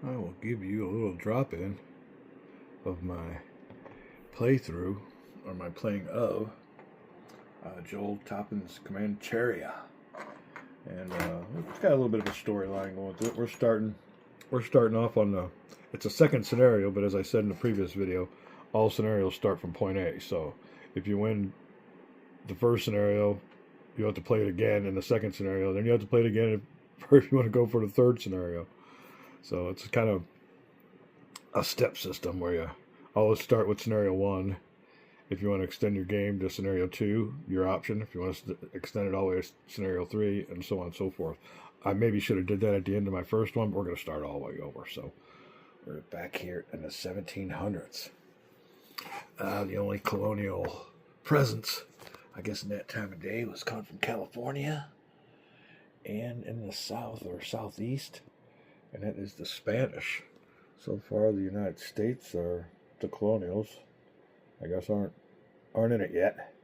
I will give you a little drop-in of my playthrough, or my playing of, Joel Toppin's Camacheria. And it's got a little bit of a storyline going through it. We're starting off on the, it's a second scenario, but as I said in the previous video, all scenarios start from point A. So if you win the first scenario, you have to play it again in the second scenario. Then you have to play it again if you want to go for the third scenario. So it's kind of a step system where you always start with scenario 1. If you want to extend your game to scenario 2, your option. If you want to extend it all the way to scenario 3, and so on and so forth. I maybe should have did that at the end of my first one, but we're going to start all the way over. So we're back here in the 1700s. The only colonial presence, I guess, in that time of day was coming from California and in the south or southeast, and that is the Spanish. So far, the United States, are the colonials, I guess, aren't in it yet.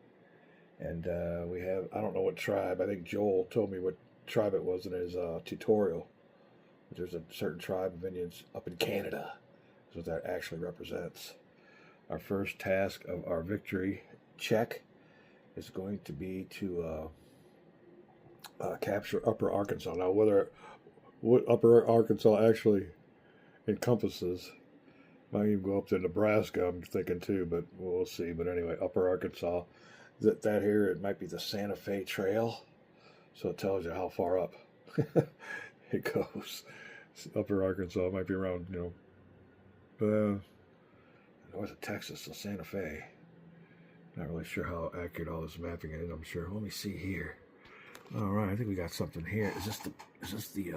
And we have, I don't know what tribe. I think Joel told me what tribe it was in his tutorial. There's a certain tribe of Indians up in Canada. That's what that actually represents. Our first task of our victory check is going to be to capture Upper Arkansas. Now, what Upper Arkansas actually encompasses, might even go up to Nebraska, I'm thinking too, but we'll see. But anyway, Upper Arkansas, that here, it might be the Santa Fe Trail, so it tells you how far up it goes. Upper Arkansas might be around, north of Texas, so Santa Fe. Not really sure how accurate all this mapping is. I'm sure. Let me see here. All right, I think we got something here. Is this the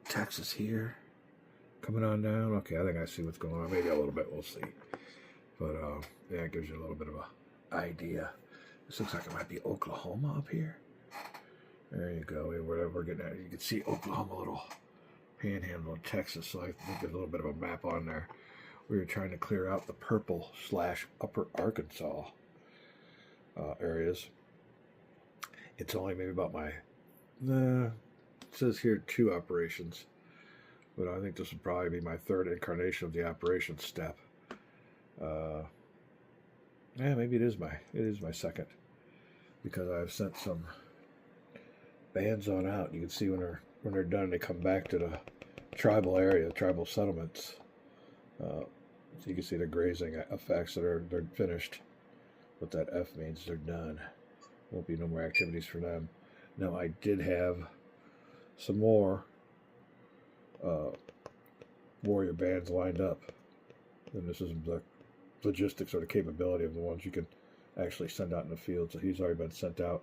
Texas here? Coming on down? Okay, I think I see what's going on. Maybe a little bit, we'll see. But, yeah, it gives you a little bit of an idea. This looks like it might be Oklahoma up here. There you go. We're getting at. You can see Oklahoma, a little panhandle of Texas, so I think there's a little bit of a map on there. We were trying to clear out the purple / Upper Arkansas areas. It's only maybe about it says here 2 operations. But I think this would probably be my 3rd incarnation of the operation step. Yeah, maybe it is my 2nd, because I've sent some bands on out. You can see when they're done, they come back to the tribal area, tribal settlements. So you can see the grazing effects that they're finished. What that F means, they're done. Won't be no more activities for them. Now, I did have some more warrior bands lined up, and this is the logistics or the capability of the ones you can actually send out in the field. So he's already been sent out.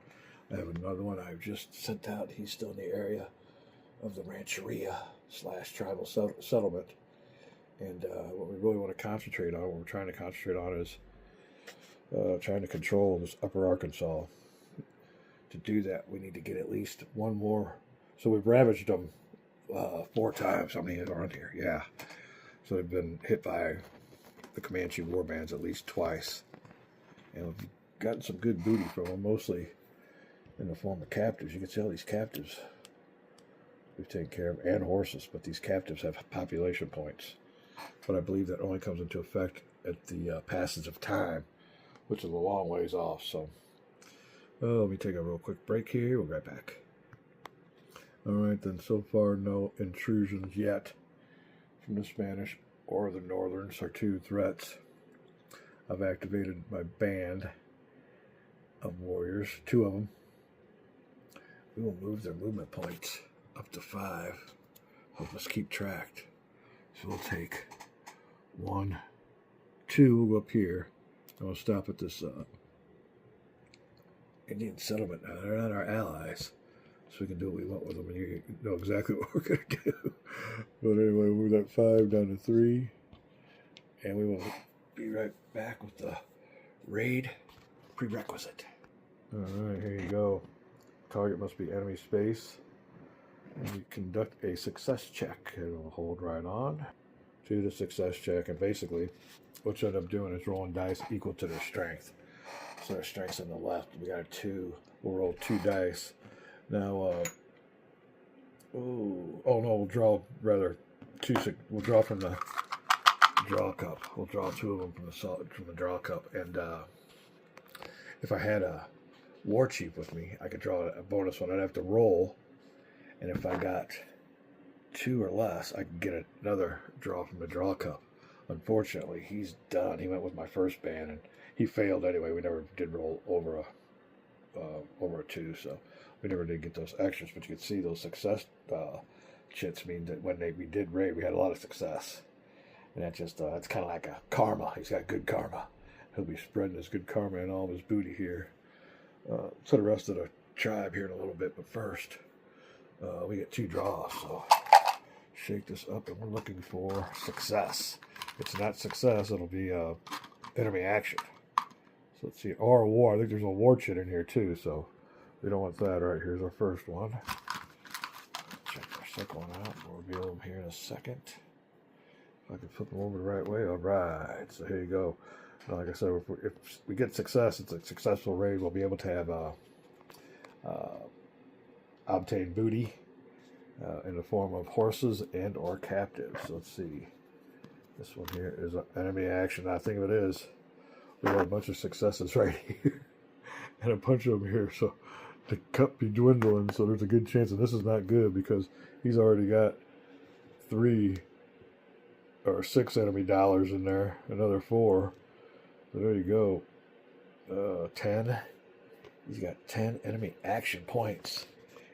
I have another one I've just sent out. He's still in the area of the Rancheria / tribal settlement. And what we really want to concentrate on, what we're trying to concentrate on, is trying to control this Upper Arkansas. To do that, we need to get at least one more. So we've ravaged them 4 times. How many aren't here? Yeah. So they've been hit by the Comanche war bands at least twice. And we've gotten some good booty from them, mostly in the form of captives. You can see all these captives we've taken care of, and horses, but these captives have population points. But I believe that only comes into effect at the passage of time, which is a long ways off. So let me take a real quick break here. We'll be right back. All right, then, so far, no intrusions yet from the Spanish or the Northerns, are 2 threats. I've activated my band of warriors, 2 of them. We will move their movement points up to 5. Help us keep track. So we'll take 1, 2, we'll go up here, and we'll stop at this Indian settlement. Now, they're not our allies, so we can do what we want with them, and you know exactly what we're going to do. But anyway, we'll move that 5 down to 3, and we will be right back with the raid prerequisite. All right, here you go. Target must be enemy space. And you conduct a success check. And we'll hold right on to the success check. And basically, what you end up doing is rolling dice equal to their strength. So their strength's on the left. We got a 2. We'll roll 2 dice. Now, we'll draw rather We'll draw from the draw cup. We'll draw 2 of them from the draw cup. And if I had a war chief with me, I could draw a bonus one. I'd have to roll, and if I got 2 or less, I could get another draw from the draw cup. Unfortunately, he's done. He went with my first band, and he failed anyway. We never did roll over a 2, so we never did get those extras. But you can see those success chits mean that when we did raid, we had a lot of success. And that's kind of like a karma. He's got good karma. He'll be spreading his good karma and all of his booty here. So the rest of the tribe here in a little bit. But first, we get 2 draws. So shake this up, and we're looking for success. If it's not success, it'll be enemy action. So let's see. Or a war. I think there's a war chit in here too. So we don't want that. All right, here's our first one. Check our second one out. We'll reveal them here in a second. If I can flip them over the right way. All right. So here you go. Like I said, if we get success, it's a successful raid. We'll be able to have obtain booty in the form of horses and or captives. So let's see. This one here is enemy action. I think it is. We got a bunch of successes right here. And a bunch of them here. So the cup be dwindling. So there's a good chance. And this is not good because he's already got 3 or 6 enemy dollars in there. Another 4. So there you go. 10. He's got 10 enemy action points.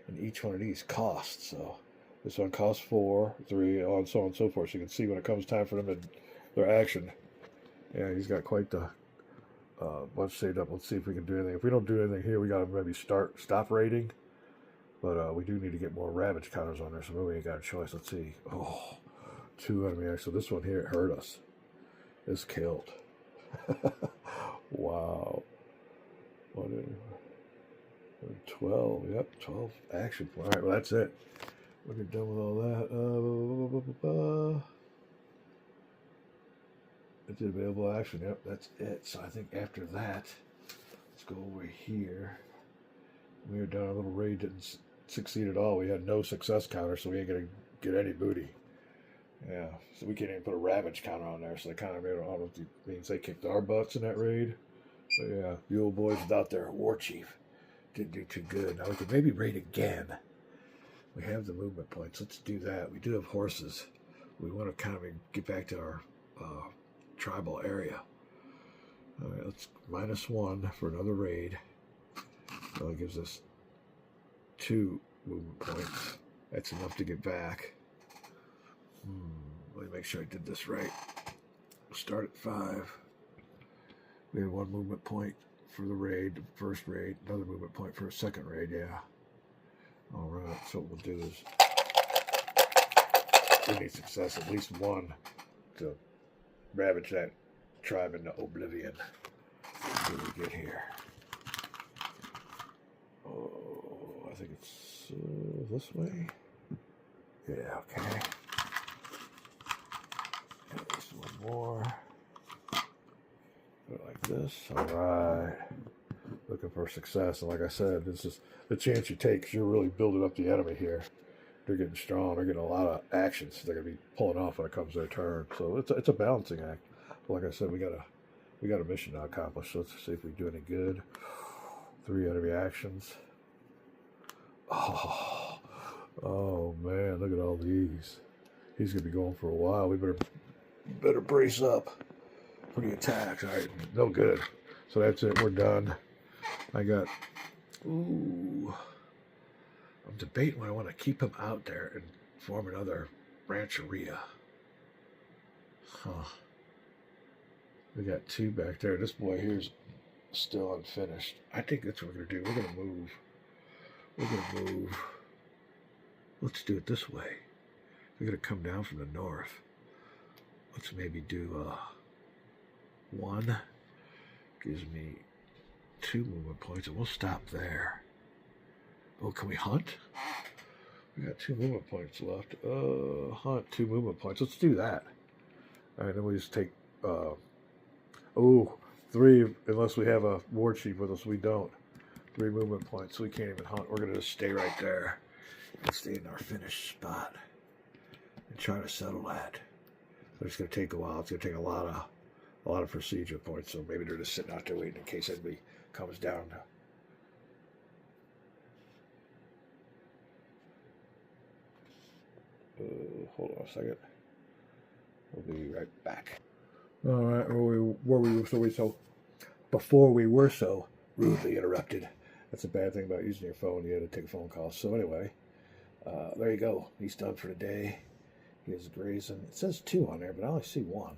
And each one of these costs. So this one costs 4, 3, and so on and so forth. So you can see when it comes time for them to their action. Yeah, he's got quite the bunch saved up. Let's see if we can do anything. If we don't do anything here, we got to maybe stop raiding. But we do need to get more ravage counters on there, so maybe we ain't got a choice. Let's see. Oh, 2 enemy action. So this one here, it hurt us. It's killed. Wow. What is 12? Yep, 12 action points. All right, well, that's it. We're done with all that. It did available action. Yep, that's it. So I think after that, let's go over here. We were done. Our little raid didn't succeed at all. We had no success counter, so we ain't going to get any booty. Yeah, so we can't even put a ravage counter on there. So they kind of made, I don't know if it means they kicked our butts in that raid. But yeah, you old boys without their war chief didn't do too good. Now we could maybe raid again. We have the movement points. Let's do that. We do have horses. We want to kind of get back to our tribal area. All right, let's -1 for another raid. Well, it gives us 2 movement points. That's enough to get back. Let me make sure I did this right. We'll start at 5. We have 1 movement point for the raid, the first raid, another movement point for a second raid, yeah. All right, so what we'll do is we need success, at least 1 to ravage that tribe into oblivion. Let's see what we get here. Oh, I think it's this way. Yeah, okay. At least 1 more. Put it like this. All right. Looking for success. And like I said, this is the chance you take because you're really building up the enemy here. They're getting strong. They're getting a lot of actions they're going to be pulling off when it comes their turn. So it's a balancing act. But like I said, we got a mission to accomplish. So let's see if we do any good. 3 enemy actions. Oh man, look at all these. He's going to be going for a while. We better brace up for the attacks. All right, no good. So that's it. We're done. I got. Ooh. I'm debating when I want to keep him out there and form another rancheria. Huh. We got 2 back there. This boy here's still unfinished. I think that's what we're going to do. We're going to move. We're going to move. Let's do it this way. We're going to come down from the north. Let's maybe do 1. Gives me 2 movement points, and we'll stop there. Oh, can we hunt? We got 2 movement points left. Hunt, 2 movement points. Let's do that. All right, then we just take 3, unless we have a war chief with us. We don't. 3 movement points, so we can't even hunt. We're going to just stay right there and stay in our finished spot and try to settle that. But it's going to take a while. It's going to take a lot of procedure points. So maybe they're just sitting out there waiting in case anybody comes down. Hold on a second. We'll be right back. All right, so before we were so rudely interrupted. That's a bad thing about using your phone. You had to take a phone call. So anyway, there you go. He's done for the day. He is grazing. It says 2 on there, but I only see 1.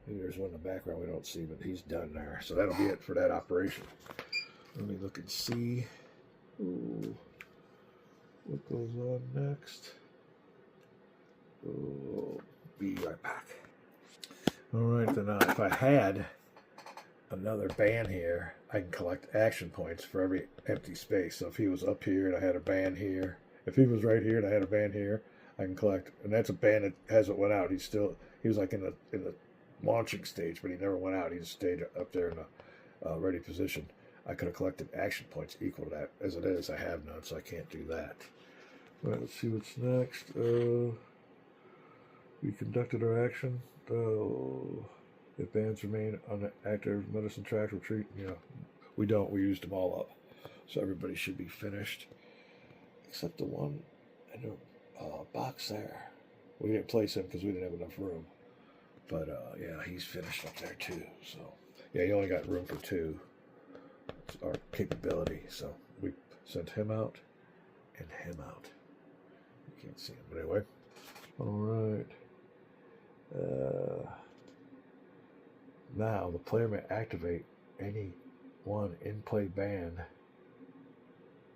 Maybe there's one in the background we don't see, but he's done there. So that'll be it for that operation. Let me look and see. Ooh, what goes on next? Oh, be right back. All right, then if I had another band here, I can collect action points for every empty space. So if he was up here and I had a band here, if he was right here and I had a band here, I can collect. And that's a band that hasn't went out. He was like in the launching stage, but he never went out. He just stayed up there in a ready position. I could have collected action points equal to that. As it is, I have none, so I can't do that. All right, let's see what's next. We conducted our action. If bands remain on the active medicine track retreat, we don't. We used them all up. So everybody should be finished. Except the one in the box there. We didn't place him because we didn't have enough room. But, yeah, he's finished up there too. So, yeah, you only got room for 2. It's our capability. So we sent him out and him out. You can't see him. But anyway. All right. Now, the player may activate any one in-play band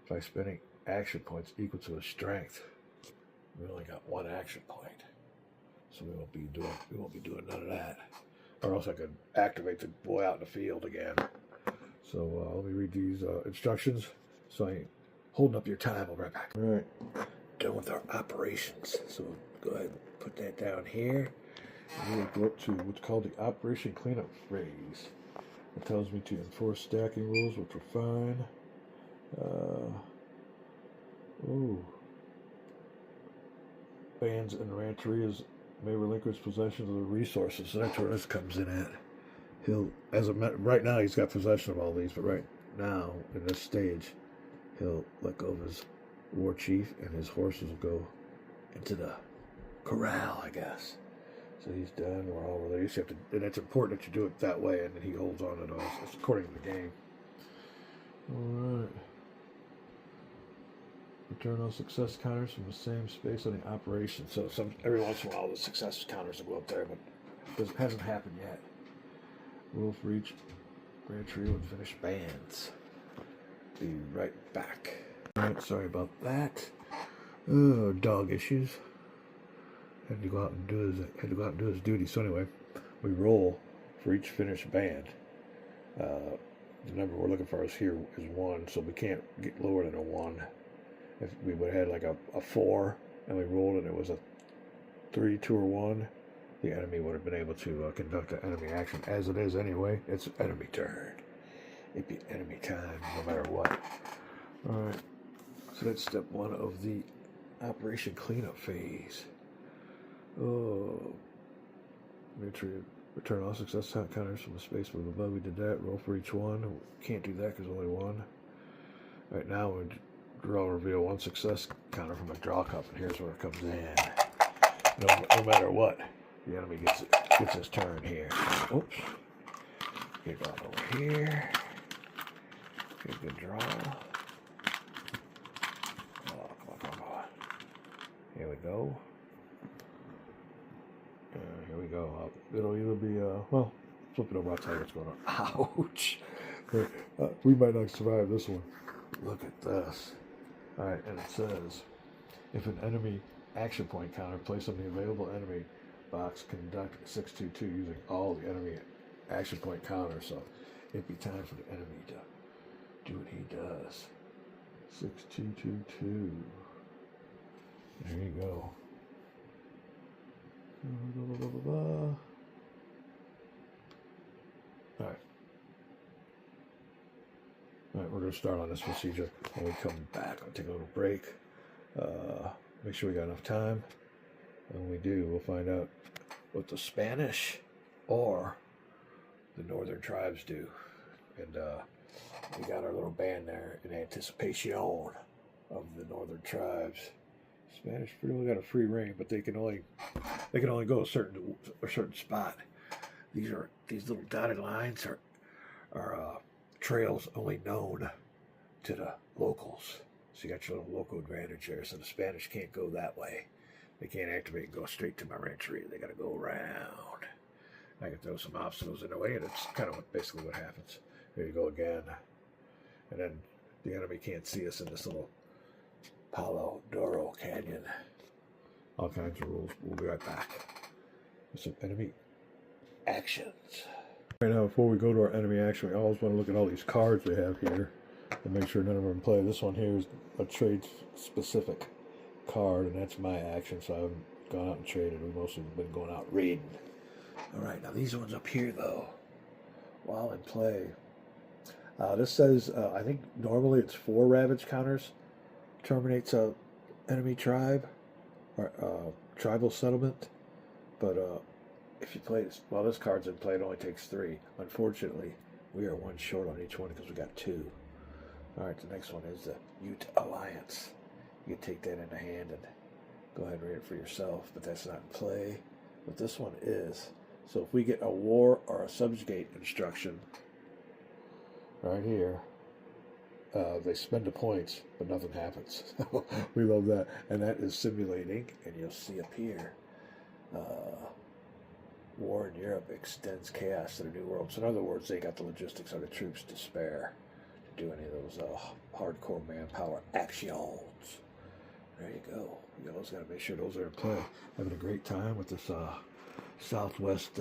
by spending action points equal to his strength. We only got 1 action point, so we won't be doing none of that. Or else I could activate the boy out in the field again. So let me read these instructions. So I ain't holding up your time. I'll be right back. All right, done with our operations. So go ahead and put that down here. And we'll go up to what's called the Operation Cleanup phase. It tells me to enforce stacking rules, which are fine. Bands and rancherias may relinquish possession of the resources. So that's where this comes in at. Right now, he's got possession of all these, but right now, in this stage, he'll let go of his war chief, and his horses will go into the corral, I guess. So he's done. We're all released. And it's important that you do it that way, and then he holds on to those. It's according to the game. All right. Return all success counters from the same space on the operation. So every once in a while, the success counters will go up there, but this hasn't happened yet. Rule for each rancheria with finished bands. Be right back. All right. Sorry about that. Oh, dog issues. Had to go out and do his duty. So anyway, we roll for each finished band. The number we're looking for is 1, so we can't get lower than a 1. If we would have had like a 4 and we rolled and it was a 3, 2, or 1, the enemy would have been able to conduct an enemy action. As it is anyway, it's enemy turn. It'd be enemy time no matter what. All right, so that's step 1 of the Operation Cleanup phase. Return all success counters from the space move above. We did that. Roll for each one. Can't do that because only 1. Right now we draw reveal 1 success counter from a draw cup, and here's where it comes in. No matter what, the enemy gets his turn here. Oops. Get on over here. Get a good draw. Oh, come on. Here we go. Here we go. It'll either be, flip it over. I'll tell you what's going on. Ouch. We might not survive this one. Look at this. All right, and it says, if an enemy action point counter placed on the available enemy box, conduct 622 using all the enemy action point counters. So it'd be time for the enemy to do what he does. 6222. There you go. All right, we're going to start on this procedure when we come back. I'll take a little break. Make sure we got enough time. when we do, we'll find out what the Spanish or the northern tribes do. And we got our little band there in anticipation of the northern tribes. Spanish really got a free reign, but they can only go a certain spot. These little dotted lines are trails only known to the locals. So you got your little local advantage there. So the Spanish can't go that way. They can't activate and go straight to Camacheria. They got to go around. I can throw some obstacles in the way, and it's kind of basically what happens. Here you go again. And then the enemy can't see us in this little Palo Duro Canyon. All kinds of rules. We'll be right back with some enemy actions. Right now, before we go to our enemy action, we always want to look at all these cards we have here and make sure none of them play. This one here is a trade-specific card, and that's my action, so I haven't gone out and traded. We've mostly been going out raiding. All right, now these ones up here, though, while in play, this says, I think normally it's 4 Ravage counters, terminates a enemy tribe, or tribal settlement, but if you play this, while this card's in play, it only takes 3. Unfortunately, we are 1 short on each one because we got 2. All right, the next one is the Ute Alliance. You can take that in the hand and go ahead and read it for yourself, but that's not in play. But this one is. So if we get a war or a subjugate instruction right here, they spend the points, but nothing happens. We love that. And that is simulating, and you'll see up here, war in Europe extends chaos to the New World. So in other words, they got the logistics or the troops to spare to do any of those hardcore manpower actions. There you go. You always got to make sure those are in play. Having a great time with this Southwest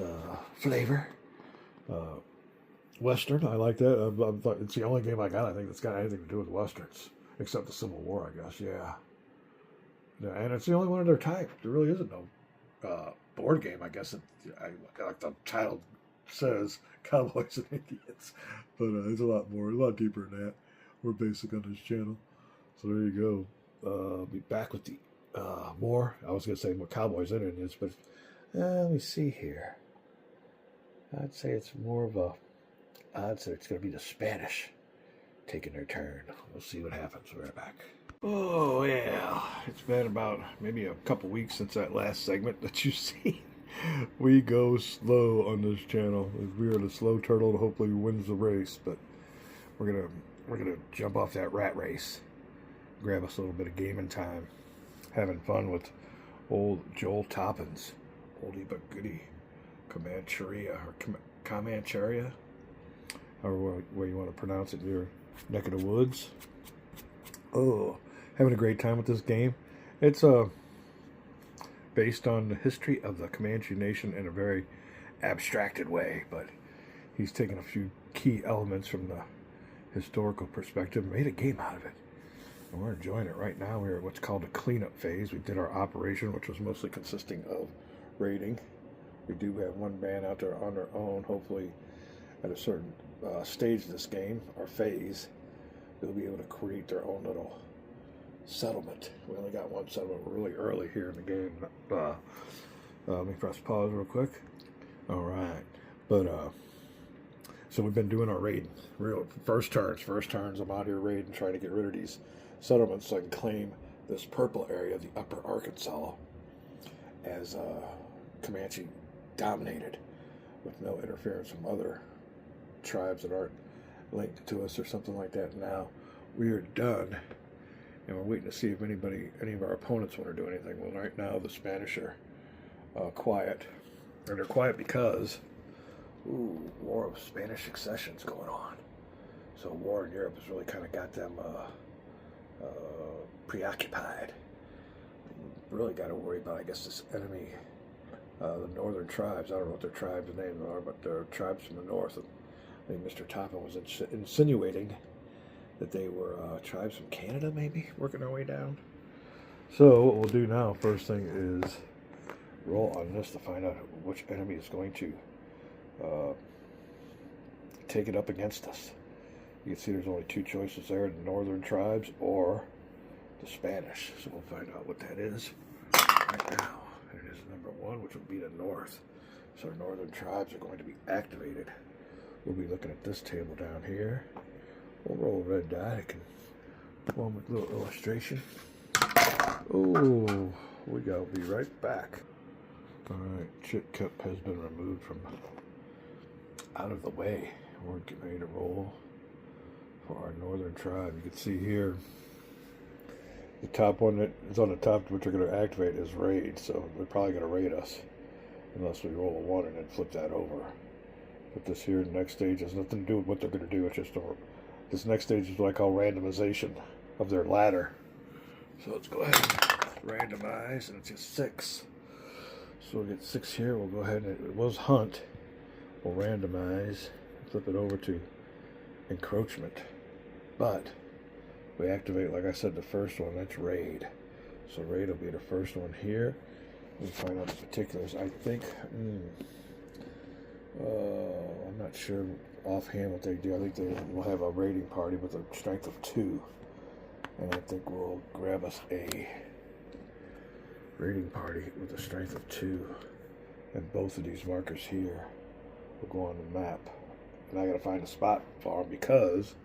flavor. Western, I like that. It's the only game I got, I think, that's got anything to do with Westerns, except the Civil War, I guess, yeah. And it's the only one of their type. There really isn't no board game, I guess. Like the title says, Cowboys and Indians. But it's a lot deeper than that. We're basic on this channel. So there you go. I'll be back with the more. I was going to say more Cowboys and Indians, but let me see here. I'd say it's more of a odds that it's going to be the Spanish taking their turn. We'll see what happens. We're right back. Oh, yeah. It's been about maybe a couple weeks since that last segment that you see. We go slow on this channel. We are the slow turtle that hopefully wins the race, but we're gonna jump off that rat race, grab us a little bit of gaming time, having fun with old Joel Toppin's oldie but goodie Camacheria or Camacheria, or where you want to pronounce it in your neck of the woods. Oh, having a great time with this game. It's based on the history of the Comanche Nation in a very abstracted way, but he's taken a few key elements from the historical perspective and made a game out of it. And we're enjoying it right now. We're at what's called a cleanup phase. We did our operation, which was mostly consisting of raiding. We do have one band out there on their own. Hopefully, at a certain stage of this game, or phase, they'll be able to create their own little settlement. We only got one settlement really early here in the game. Let me press pause real quick. All right. But, so we've been doing our raiding. First turns, I'm out here raiding, trying to get rid of these settlements so I can claim this purple area of the upper Arkansas as Comanche dominated with no interference from other tribes that aren't linked to us or something like that. Now we are done, and we're waiting to see if any of our opponents want to do anything. Well, right now the Spanish are quiet, and they're quiet because war of Spanish succession's going on. So war in Europe has really kind of got them preoccupied. Really got to worry about, I guess, this enemy, the northern tribes. I don't know what their tribes' names are, but they're tribes from the north. I think Mr. Toppin was insinuating that they were tribes from Canada, maybe, working their way down. So what we'll do now, first thing, is roll on this to find out which enemy is going to take it up against us. You can see there's only 2 choices there, the northern tribes or the Spanish. So we'll find out what that is right now. There which will be the north. So our northern tribes are going to be activated. We'll be looking at this table down here. We'll roll a red die. I can form a little illustration. Oh, we gotta be right back. Alright, chip cup has been removed from out of the way. We're getting ready to roll for our northern tribe. You can see here the top one that is on the top, which we're going to activate, is raid. So they're probably going to raid us unless we roll a 1 and then flip that over. But this here next stage has nothing to do with what they're going to do. It's just this next stage is what I call randomization of their ladder. So let's go ahead and randomize, and it's a 6. So we'll get 6 here. We'll go ahead and it was hunt. We'll randomize, flip it over to encroachment. But we activate, like I said, the first one, that's raid. So raid will be the first one here. We find out the particulars. I think, I'm not sure offhand what they do. I think they will have a raiding party with a strength of 2. And I think we'll grab us a raiding party with a strength of 2. And both of these markers here will go on the map. And I gotta find a spot for them because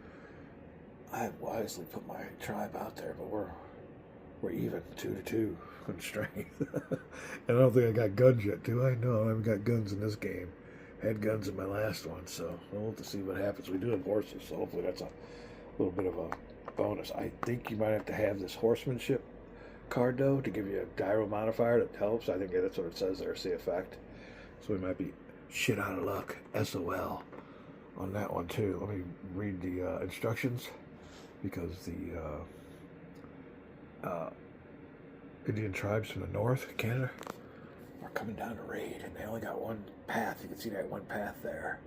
I have wisely put my tribe out there, but we're even 2-2 on strength. And I don't think I got guns yet, do I? No, I haven't got guns in this game. I had guns in my last one, so we'll have to see what happens. We do have horses, so hopefully that's a little bit of a bonus. I think you might have to have this horsemanship card though to give you a gyro modifier that helps. I think that's what it says there, see effect. So we might be shit out of luck, SOL, on that one too. Let me read the instructions, because the Indian tribes from the north, Canada, are coming down to raid, and they only got one path. You can see that one path there.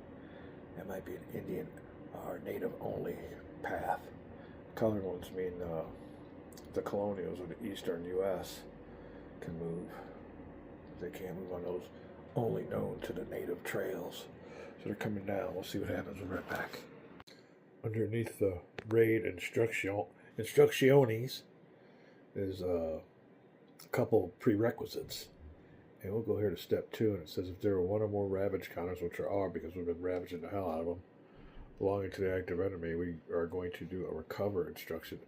That might be an Indian or native only path. Colored ones mean the colonials of the eastern U.S. can move. They can't move on those only known to the native trails. So they're coming down. We'll see what happens. We'll be right back. Underneath the raid instructiones is a couple prerequisites. And we'll go here to step 2, and it says if there are 1 or more ravage counters, which there are because we've been ravaging the hell out of them, belonging to the active enemy, we are going to do a recover instruction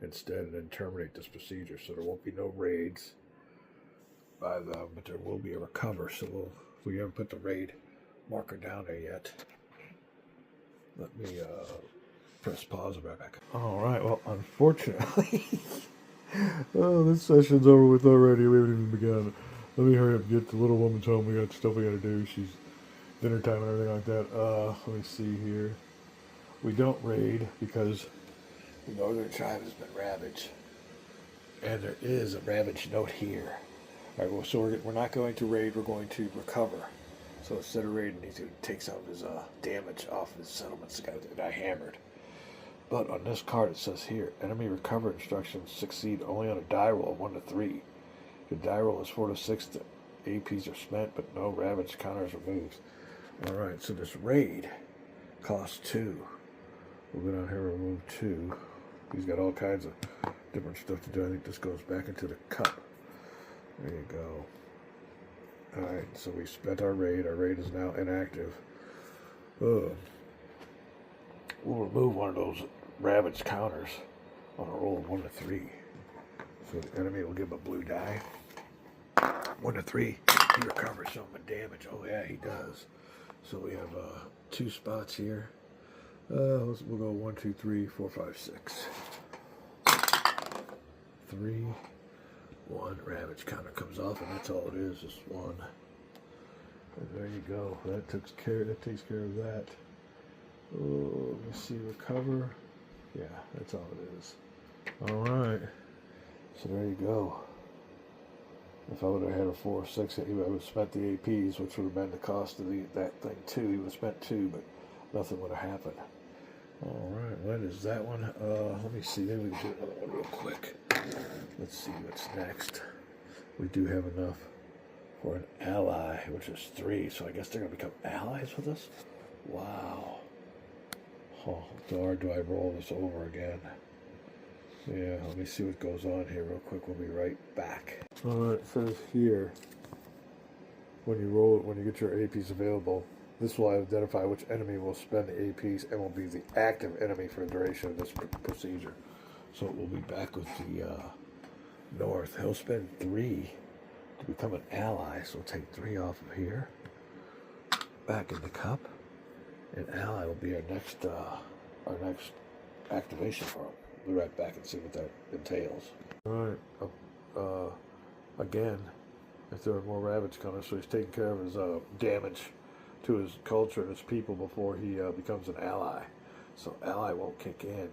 instead and then terminate this procedure. So there won't be no raids by them, but there will be a recover. So we haven't put the raid marker down there yet. Let me press pause and right back. Alright, well, unfortunately, this session's over with already. We haven't even begun. Let me hurry up and get the little woman's home. We got stuff we gotta do. She's dinner time and everything like that. Let me see here. We don't raid because the northern tribe has been ravaged. And there is a ravage note here. Alright, well, so we're not going to raid, we're going to recover. So instead of raiding, he needs to take some of his damage off of his settlements that got hammered. But on this card it says here, enemy recover instructions succeed only on a die roll of 1 to 3. The die roll is 4 to 6. The APs are spent, but no ravage counters removed. Alright, so this raid costs 2. We'll go down here and remove 2. He's got all kinds of different stuff to do. I think this goes back into the cup. There you go. Alright, so we spent our raid. Our raid is now inactive. We'll remove one of those ravage counters on a roll of 1 to 3. So the enemy will give him a blue die. 1 to 3. He recovers some of the damage. Oh yeah, he does. So we have 2 spots here. We'll go 1, 2, 3, 4, 5, 6. 3, 1. Ravage counter comes off, and that's all it is, just 1. And there you go. That takes care of that. Oh, let me see, recover. Yeah, that's all it is. Alright. So there you go. If I would have had a 4 or 6, he would have spent the APs, which would have been the cost of that thing too. He would have spent 2, but nothing would have happened. Alright, when is that one? Let me see, maybe we can do another one real quick. Let's see what's next. We do have enough for an ally, which is 3, so I guess they're going to become allies with us? Wow. Oh, or do I roll this over again? Yeah, let me see what goes on here real quick. We'll be right back. Alright, it says here, when you roll it, when you get your APs available, this will identify which enemy will spend the APs and will be the active enemy for the duration of this procedure. So we'll be back with the North. He'll spend 3 to become an ally, so we'll take 3 off of here. Back in the cup. And ally will be our next activation for him. We'll be right back and see what that entails. Alright, again, if there are more rabbits coming, so he's taking care of his damage to his culture and his people before he becomes an ally. So ally won't kick in.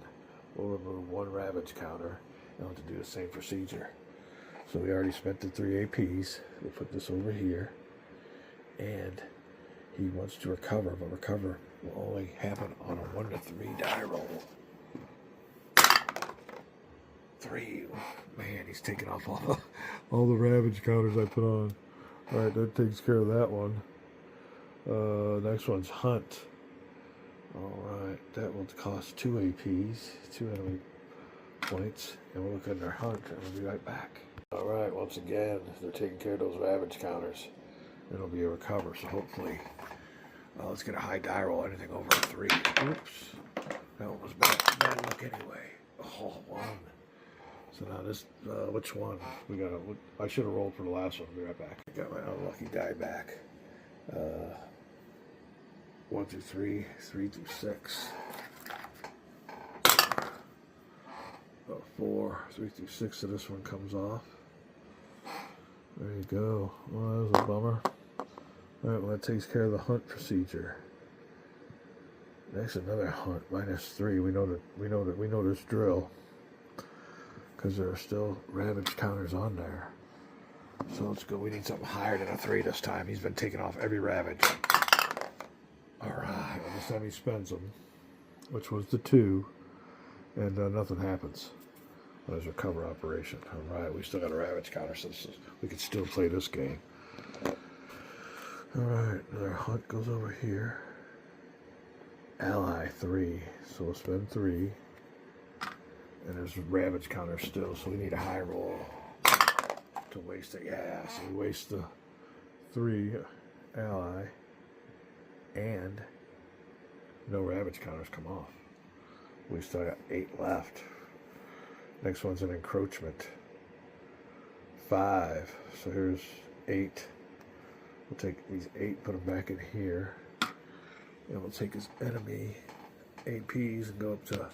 We'll remove 1 ravage counter and we'll have to do the same procedure. So we already spent the 3 APs. We'll put this over here. And he wants to recover, but recover will only happen on a 1 to 3 die roll. 3. Man, he's taking off all the ravage counters I put on. Alright, that takes care of that one. Next one's hunt. Alright, that will cost 2 APs, 2 enemy points, and we'll look at their hunt, and we'll be right back. Alright, once again, they're taking care of those ravage counters. It'll be a recover, so hopefully, let's get a high die roll, anything over a 3. Oops, that one was bad luck anyway. Oh, 1. So now this, which one? I should have rolled for the last one. I'll be right back. I got my unlucky die back. 1 through 3, 3 through 6. 4, 3 through 6, so this one comes off. There you go. Well, that was a bummer. Alright, well that takes care of the hunt procedure. Next, another hunt, -3. We know there's drill. Because there are still ravage counters on there. So let's go. We need something higher than a 3 this time. He's been taking off every ravage. Alright, well, this time he spends them, which was the 2, and nothing happens on his recover operation. Alright, we still got a ravage counter, so we can still play this game. Alright, another hunt goes over here. Ally 3, so we'll spend 3. And there's ravage counter still, so we need a high roll to waste it. Yeah, so we waste the 3 ally, and no ravage counters come off. We still got 8 left. Next one's an encroachment. 5. So here's 8. We'll take these 8, put them back in here, and we'll take his enemy APs and go up to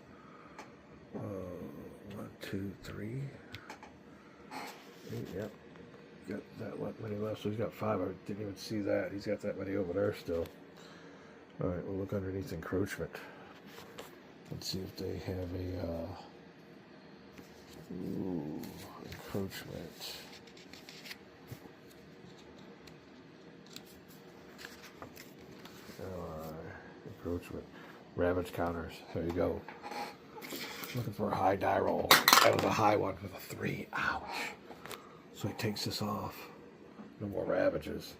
1, 2, 3. 8, yep. Got that many left, so he's got 5. I didn't even see that. He's got that many over there still. Alright, we'll look underneath encroachment. Let's see if they have a encroachment. Encroachment. Ravage counters. There you go. Looking for a high die roll. That was a high one with a 3. Ouch. So he takes this off. No more ravages.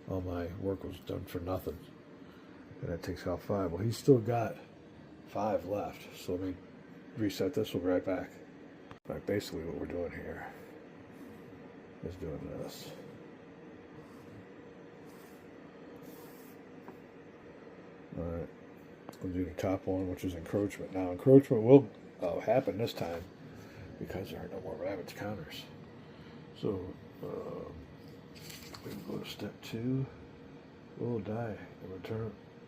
All my work was done for nothing. And that takes off 5. Well, he's still got 5 left. So let me reset this. We'll be right back. Right, basically what we're doing here is doing this. Alright. We'll do the top one, which is encroachment. Now, encroachment will happen this time because there are no more ravage counters. So, we can go to step 2. We'll die and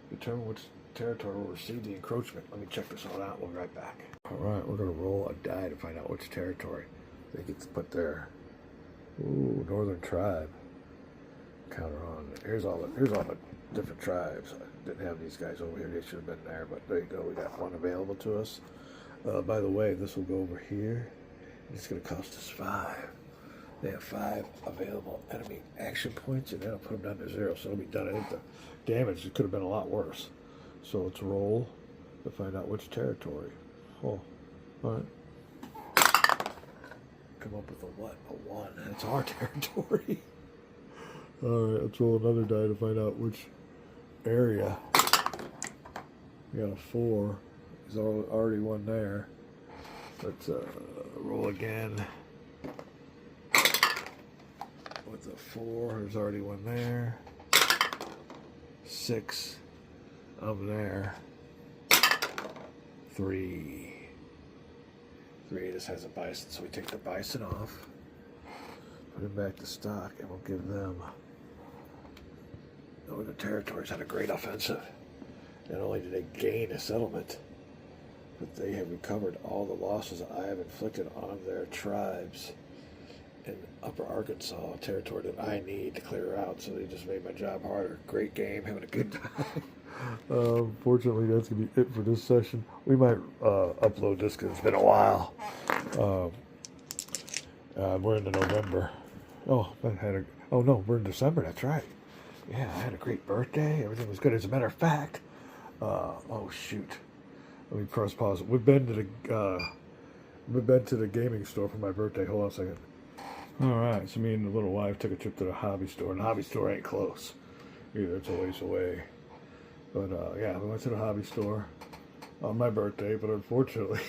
determine which territory will receive the encroachment. Let me check this all out. We'll be right back. Alright, we're going to roll a die to find out which territory they get to put their northern tribe counter on. Here's all the different tribes. I didn't have these guys over here. They should have been there, but there you go. We got one available to us. By the way, this will go over here. It's going to cost us 5. They have 5 available enemy action points, and that'll put them down to 0. So it'll be done. I think the damage could have been a lot worse. So let's roll to find out which territory. Oh, all right. Come up with a what? A 1. That's our territory. All right, let's roll another die to find out which area. We got a 4. There's already one there. Let's roll again. with the 4. There's already one there. 6 up there. 3. 3 just has a bison, so we take the bison off, put him back to stock, and we'll give them. Northern Territories had a great offensive. Not only did they gain a settlement, but they have recovered all the losses I have inflicted on their tribes in Upper Arkansas territory that I need to clear out. So they just made my job harder. Great game, having a good time. Fortunately, that's going to be it for this session. We might upload this because it's been a while. We're into November. Oh, we're in December. That's right. Yeah, I had a great birthday. Everything was good. As a matter of fact, oh shoot. Let me press pause. We've been to the gaming store for my birthday. Hold on a second. All right, so me and the little wife took a trip to the hobby store, and the hobby store ain't close either. It's a ways away. But yeah, we went to the hobby store on my birthday, but unfortunately,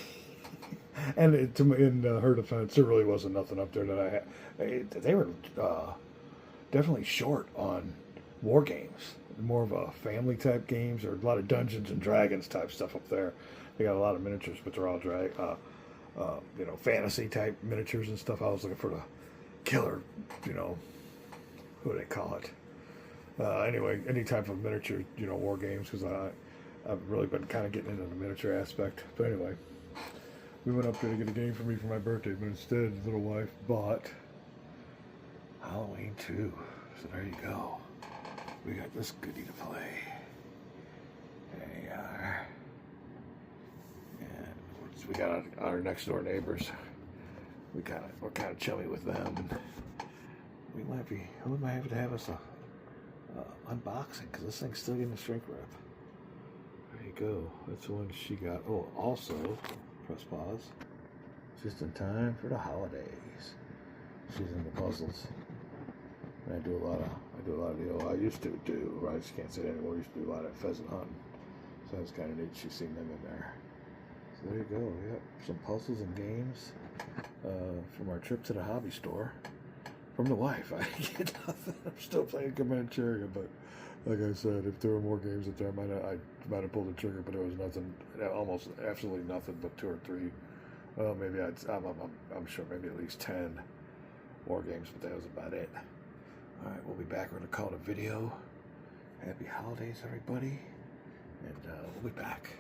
and in her defense, there really wasn't nothing up there that I had. They were definitely short on war games. More of a family type games, or a lot of Dungeons and Dragons type stuff up there. They got a lot of miniatures, but they're all fantasy type miniatures and stuff. I was looking for the killer, what do they call it? Anyway, any type of miniature, war games, because I've really been kind of getting into the miniature aspect. But anyway, we went up there to get a game for me for my birthday, but instead, the little wife bought Halloween 2. So there you go. We got this goodie to play. There you are. And we got our next door neighbors. We're kind of chummy with them. And we might have to have us a unboxing, because this thing's still getting a shrink wrap. There you go. That's the one she got. Oh, also, press pause. Just in time for the holidays. She's into puzzles. And I do a lot of I used to do, I just can't say it anymore. I used to do a lot of pheasant hunting. So that's kind of neat. She's seen them in there. So there you go. Yep, some puzzles and games from our trip to the hobby store. From the wife. I didn't get nothing. I'm still playing Camacheria, but like I said, if there were more games up there, I might have pulled the trigger, but there was nothing, almost absolutely nothing but 2 or 3. Well, maybe I'm sure maybe at least 10 war games, but that was about it. All right, we'll be back. We're going to call it a video. Happy holidays, everybody. And we'll be back.